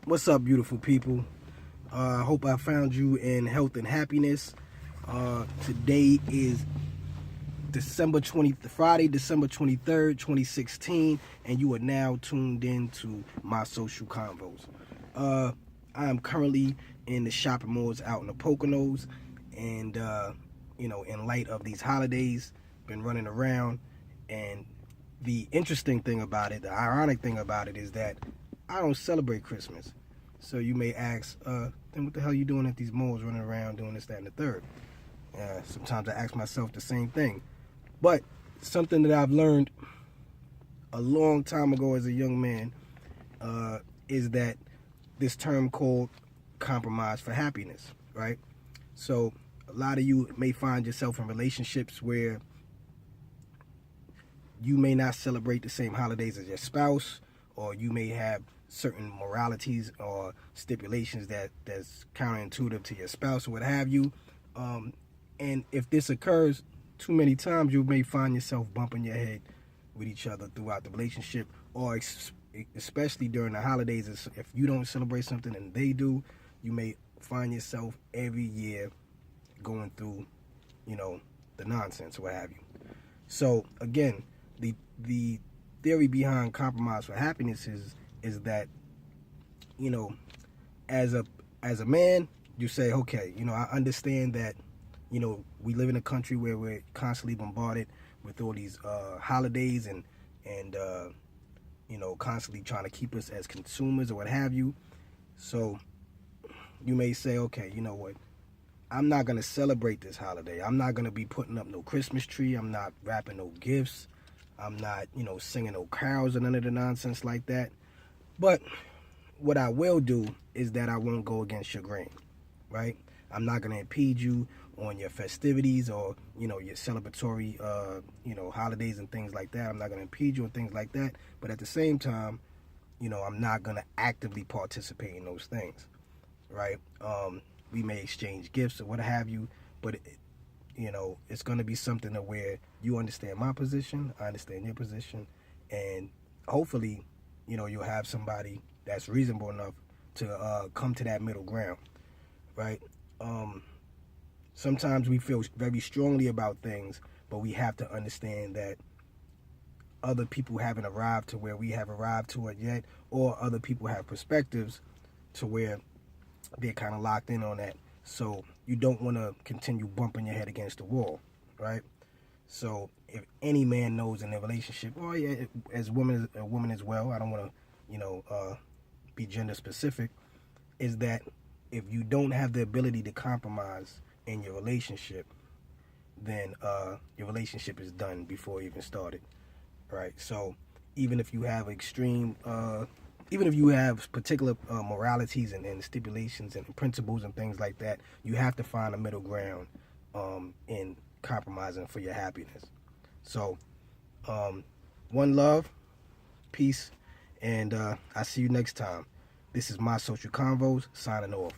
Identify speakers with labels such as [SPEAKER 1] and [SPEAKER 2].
[SPEAKER 1] What's up, beautiful people? I hope I found you in health and happiness. Today is Friday, December 23rd, 2016, and you are now tuned in to my social convos. I am currently in the shopping malls out in the Poconos, and in light of these holidays, been running around, and the interesting thing about it, the ironic thing about it, is that I don't celebrate Christmas. So you may ask, then what the hell are you doing at these malls running around doing this, that, and the third? Sometimes I ask myself the same thing. But something that I've learned a long time ago as a young man is that this term called compromise for happiness, right? So a lot of you may find yourself in relationships where you may not celebrate the same holidays as your spouse, or you may have certain moralities or stipulations that's counterintuitive to your spouse or what have you. And if this occurs too many times, you may find yourself bumping your head with each other throughout the relationship, or especially during the holidays. If you don't celebrate something and they do, you may find yourself every year going through, the nonsense, what have you. So again, the theory behind compromise for happiness is that, as a man, you say, okay, I understand that, we live in a country where we're constantly bombarded with all these holidays and constantly trying to keep us as consumers or what have you. So you may say, okay, you know what? I'm not going to celebrate this holiday. I'm not going to be putting up no Christmas tree. I'm not wrapping no gifts. I'm not, singing no carols or none of the nonsense like that. But what I will do is that I won't go against your grain, right? I'm not going to impede you on your festivities or, your celebratory, holidays and things like that. I'm not going to impede you on things like that. But at the same time, I'm not going to actively participate in those things, right? We may exchange gifts or what have you, but it's going to be something to where you understand my position, I understand your position, and hopefully, you'll have somebody that's reasonable enough to come to that middle ground, right? Sometimes we feel very strongly about things, but we have to understand that other people haven't arrived to where we have arrived to it yet, or other people have perspectives to where they're kind of locked in on that. So you don't want to continue bumping your head against the wall, right? So if any man knows in a relationship, or yeah, as a woman as well, I don't want to, be gender specific, is that if you don't have the ability to compromise in your relationship, then your relationship is done before it even started, right? So even if you have even if you have particular moralities and stipulations and principles and things like that, you have to find a middle ground in compromising for your happiness. So, one love, peace, and I see you next time. This is My Social Convos, signing off.